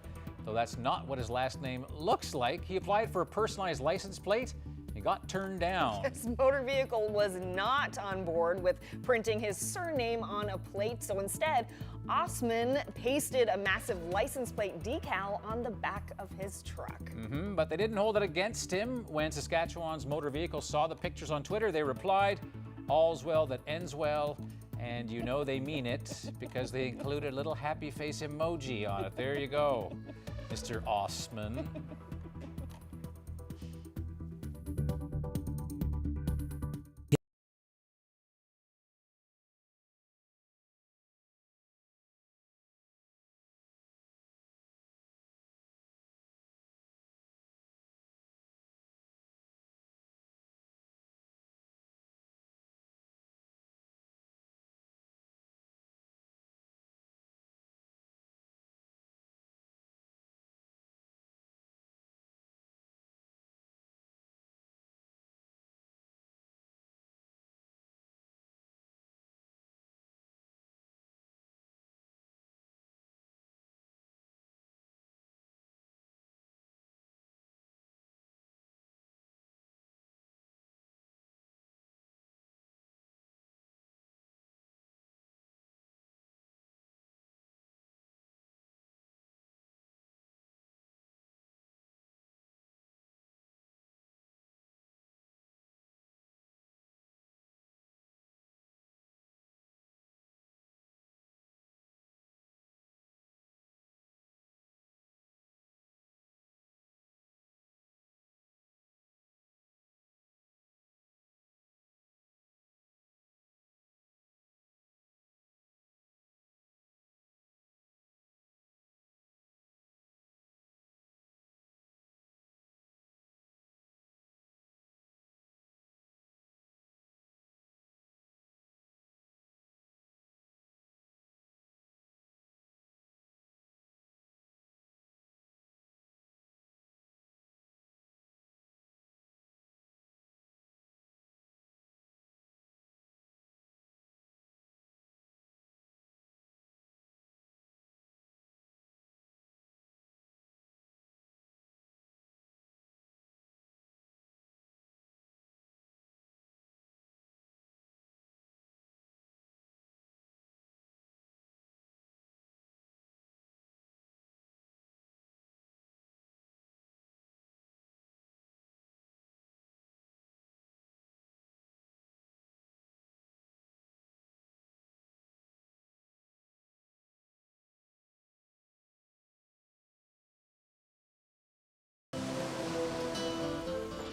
though that's not what his last name looks like, he applied for a personalized license plate. He got turned down. His motor vehicle was not on board with printing his surname on a plate, so instead, Osman pasted a massive license plate decal on the back of his truck. But they didn't hold it against him. When Saskatchewan's motor vehicle saw the pictures on Twitter, they replied, "All's well that ends well." And you know they mean it because they included a little happy face emoji on it. There you go, Mr. Osman.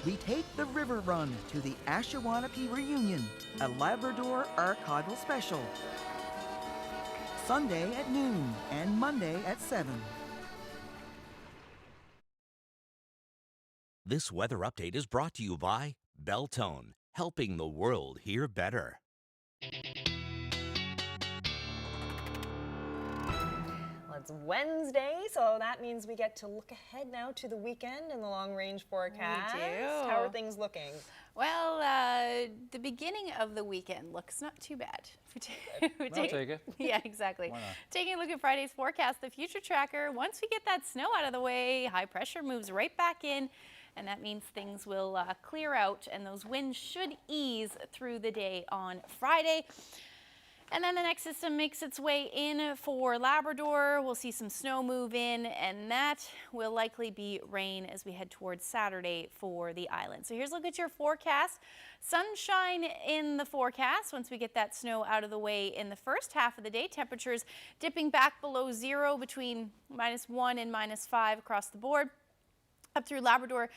We take the river run to the Rcmp reunion, a Labrador archival special. Sunday at noon and Monday at 7. This weather update is brought to you by Beltone, helping the world hear better. Well, it's Wednesday, so that means we get to look ahead now to the weekend and the long-range forecast. We do. How are things looking? Well, the beginning of the weekend looks not too bad. I'll take it. Yeah, exactly. Why not? Taking a look at Friday's forecast, the future tracker, once we get that snow out of the way, high pressure moves right back in, and that means things will clear out and those winds should ease through the day on Friday. And then the next system makes its way in for Labrador. We'll see some snow move in, and that will likely be rain as we head towards Saturday for the island. So here's a look at your forecast. Sunshine in the forecast once we get that snow out of the way in the first half of the day. Temperatures dipping back below zero between -1 and -5 across the board. Up through Labrador,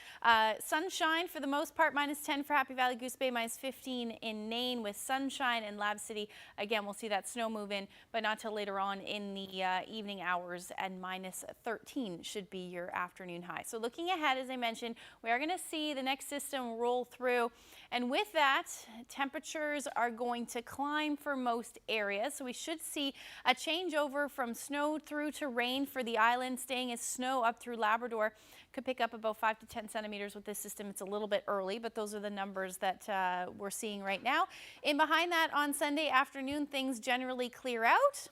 sunshine for the most part, -10 for Happy Valley, Goose Bay, -15 in Nain with sunshine in Lab City. Again, we'll see that snow move in, but not till later on in the evening hours, and -13 should be your afternoon high. So looking ahead, as I mentioned, we are going to see the next system roll through, And with that, temperatures are going to climb for most areas. So we should see a changeover from snow through to rain for the island, staying as snow up through Labrador. Could pick up about 5 to 10 centimeters with this system. It's a little bit early, but those are the numbers that we're seeing right now. In behind that, on Sunday afternoon, things generally clear out.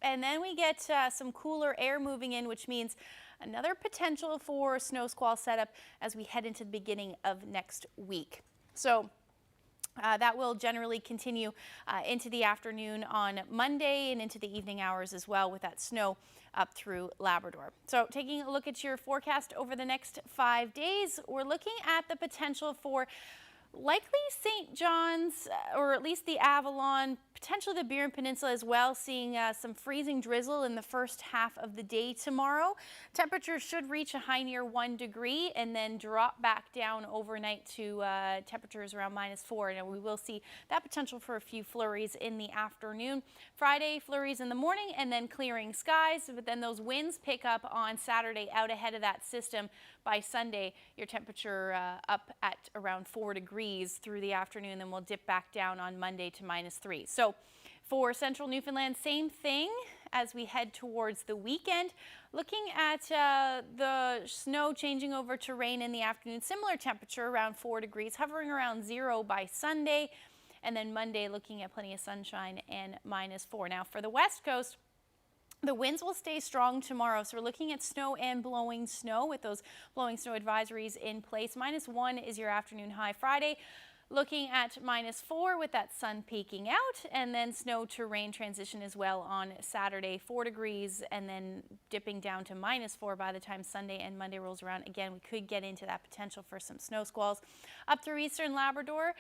And then we get some cooler air moving in, which means another potential for snow squall setup as we head into the beginning of next week. So that will generally continue into the afternoon on Monday and into the evening hours as well, with that snow up through Labrador. So taking a look at your forecast over the next 5 days, we're looking at the potential for likely St. John's, or at least the Avalon, potentially the Burin Peninsula as well, seeing some freezing drizzle in the first half of the day tomorrow. Temperatures should reach a high near 1 degree and then drop back down overnight to temperatures around -4. Now we will see that potential for a few flurries in the afternoon. Friday, flurries in the morning and then clearing skies, but then those winds pick up on Saturday out ahead of that system. By Sunday, your temperature up at around 4 degrees through the afternoon, then we'll dip back down on Monday to -3. So for central Newfoundland, same thing as we head towards the weekend. Looking at the snow changing over to rain in the afternoon, similar temperature around 4 degrees, hovering around 0 by Sunday. And then Monday, looking at plenty of sunshine and -4. Now for the West Coast, the winds will stay strong tomorrow, so we're looking at snow and blowing snow with those blowing snow advisories in place. -1 is your afternoon high Friday. Looking at -4 with that sun peeking out, and then snow to rain transition as well on Saturday, 4 degrees, and then dipping down to -4 by the time Sunday and Monday rolls around. Again, we could get into that potential for some snow squalls. Up through eastern Labrador,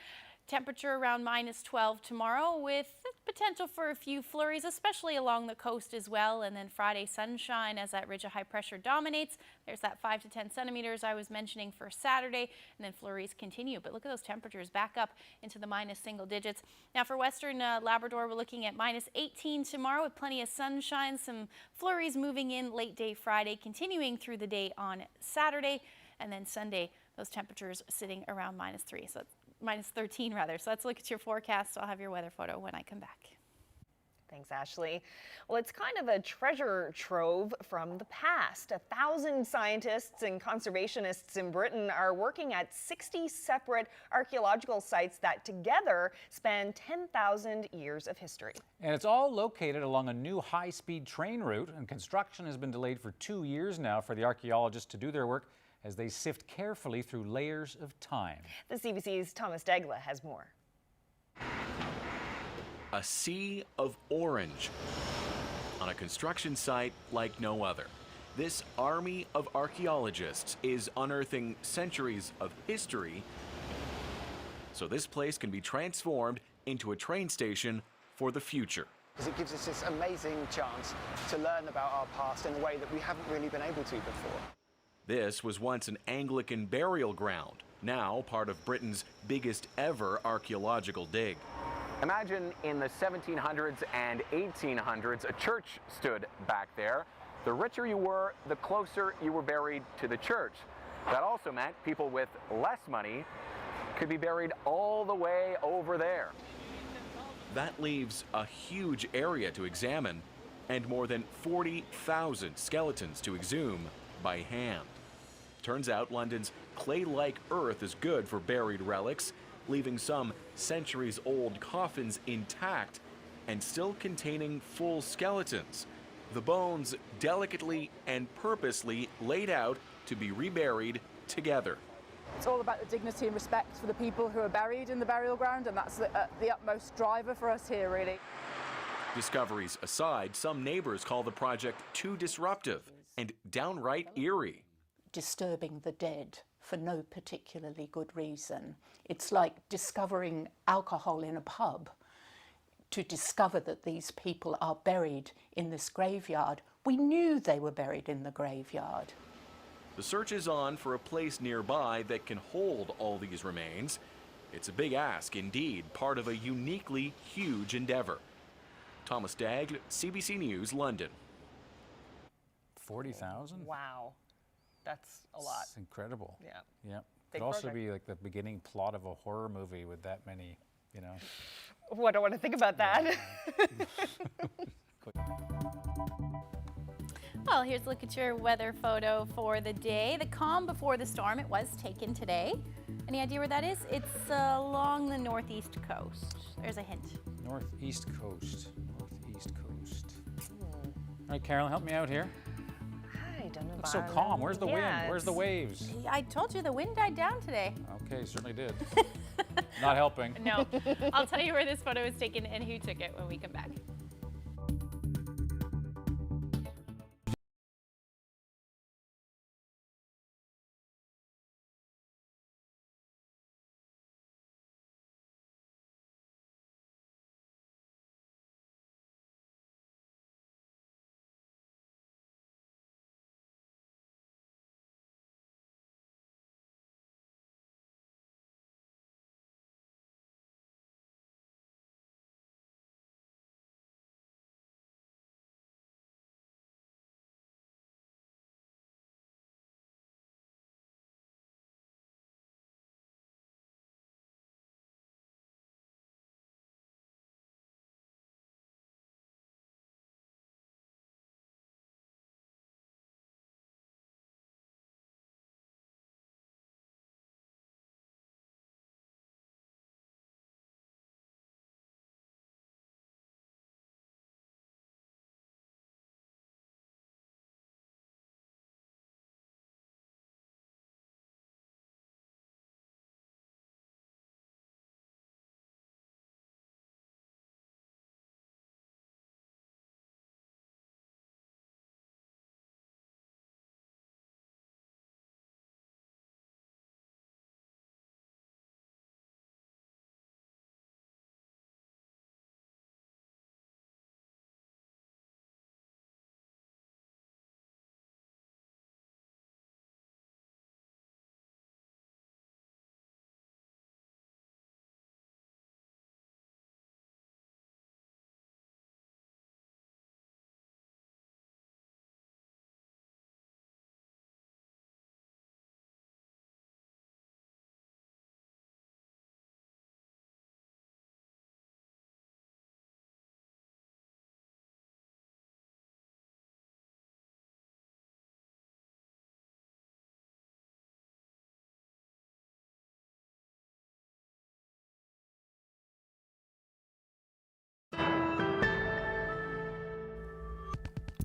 temperature around -12 tomorrow, with potential for a few flurries, especially along the coast as well. And then Friday, sunshine as that ridge of high pressure dominates. There's that 5 to 10 centimeters I was mentioning for Saturday, and then flurries continue. But look at those temperatures back up into the minus single digits. Now for western Labrador, we're looking at -18 tomorrow with plenty of sunshine, some flurries moving in late day Friday, continuing through the day on Saturday, and then Sunday, those temperatures sitting around -3. So -13 rather. So let's look at your forecast. I'll have your weather photo when I come back. Thanks, Ashley. Well, it's kind of a treasure trove from the past. 1,000 scientists and conservationists in Britain are working at 60 separate archaeological sites that together span 10,000 years of history. And it's all located along a new high-speed train route, and construction has been delayed for 2 years now for the archaeologists to do their work as they sift carefully through layers of time. The CBC's Thomas Degla has more. A sea of orange on a construction site like no other. This army of archaeologists is unearthing centuries of history, so this place can be transformed into a train station for the future. Because it gives us this amazing chance to learn about our past in a way that we haven't really been able to before. This was once an Anglican burial ground, now part of Britain's biggest ever archaeological dig. Imagine in the 1700s and 1800s, a church stood back there. The richer you were, the closer you were buried to the church. That also meant people with less money could be buried all the way over there. That leaves a huge area to examine and more than 40,000 skeletons to exhume by hand. Turns out London's clay-like earth is good for buried relics, leaving some centuries-old coffins intact and still containing full skeletons. The bones delicately and purposely laid out to be reburied together. It's all about the dignity and respect for the people who are buried in the burial ground, and that's the utmost driver for us here, really. Discoveries aside, some neighbors call the project too disruptive and downright eerie. Disturbing the dead for no particularly good reason. It's like discovering alcohol in a pub. To discover that these people are buried in this graveyard, we knew they were buried in the graveyard. The search is on for a place nearby that can hold all these remains. It's a big ask indeed, part of a uniquely huge endeavor. Thomas Daigle, CBC News, London. 40,000? Wow. That's a lot. It's incredible. Yeah. Yep. Could also be like the beginning plot of a horror movie with that many, you know. Oh, I don't want to think about that. Well, here's a look at your weather photo for the day. The calm before the storm, it was taken today. Any idea where that is? It's along the northeast coast. There's a hint. Northeast coast. Northeast coast. All right, Carolyn, help me out here. I don't know. Looks so calm. Where's the wind? Where's the waves? I told you the wind died down today. Okay, certainly did. Not helping. No. I'll tell you where this photo was taken and who took it when we come back.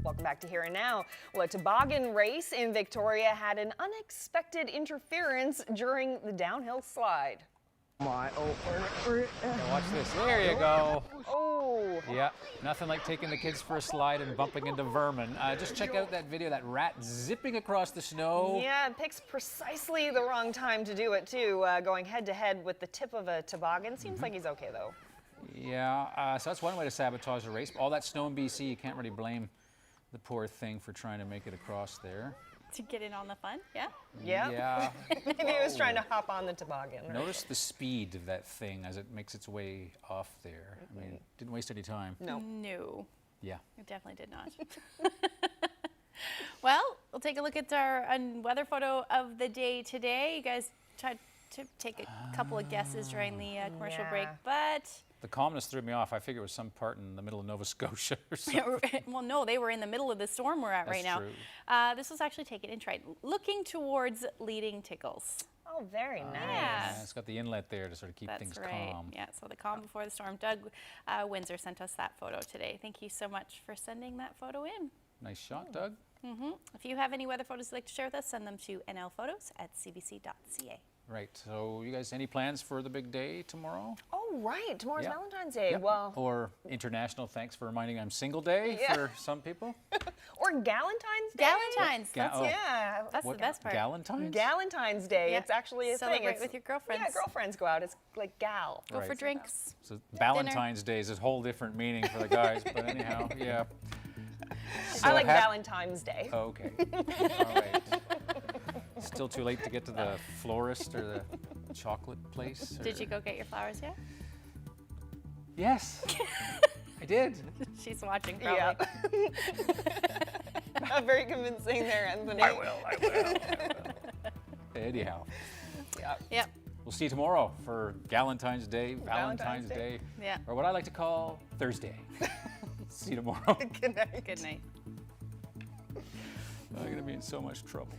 Welcome back to Here and Now. Well, a toboggan race in Victoria had an unexpected interference during the downhill slide. Now watch this. There you go. Oh. Yeah, nothing like taking the kids for a slide and bumping into vermin. Just check out that video, that rat zipping across the snow. Yeah, it picks precisely the wrong time to do it, too. Going head-to-head with the tip of a toboggan. Seems like he's okay, though. Yeah, so that's one way to sabotage a race. All that snow in BC, you can't really blame the poor thing for trying to make it across there. To get in on the fun, yeah? Yeah. Maybe he was trying to hop on the toboggan. Notice the speed of that thing as it makes its way off there. I mean, didn't waste any time. No. Yeah. It definitely did not. Well, we'll take a look at our weather photo of the day today. You guys tried to take a couple of guesses during the commercial break, but... The calmness threw me off. I figured it was some part in the middle of Nova Scotia or something. Well, no, they were in the middle of the storm we're at right now. True. This was actually taken in Triton, looking towards Leading Tickles. Oh, very nice. Yeah. It's got the inlet there to sort of keep things calm. Yeah, so the calm before the storm. Doug Windsor sent us that photo today. Thank you so much for sending that photo in. Nice shot, Doug. If you have any weather photos you'd like to share with us, send them to nlphotos@cbc.ca. Right, so you guys, any plans for the big day tomorrow? Oh, right, tomorrow's Valentine's Day. Yep. Well, or International Thanks for Reminding I'm Single Day for some people. Or Galentine's Day. Galentine's, that's that's the best part. Galentine's? Galentine's Day, it's actually a Celebrate thing. It's, with your girlfriends. Yeah, girlfriends go out, it's like gal. Go for drinks. So Valentine's Day is a whole different meaning for the guys, but anyhow, yeah. So I like Valentine's Day. Okay, all right. Still too late to get to the florist or the chocolate place? Or... Did you go get your flowers yet? Yes, I did. She's watching probably. Yeah. Not very convincing there, Anthony. I will. Anyhow. Yep. We'll see you tomorrow for Galentine's Day, Valentine's Day, Yeah. or what I like to call Thursday. See you tomorrow. Good night. Good night. I'm going to be in so much trouble.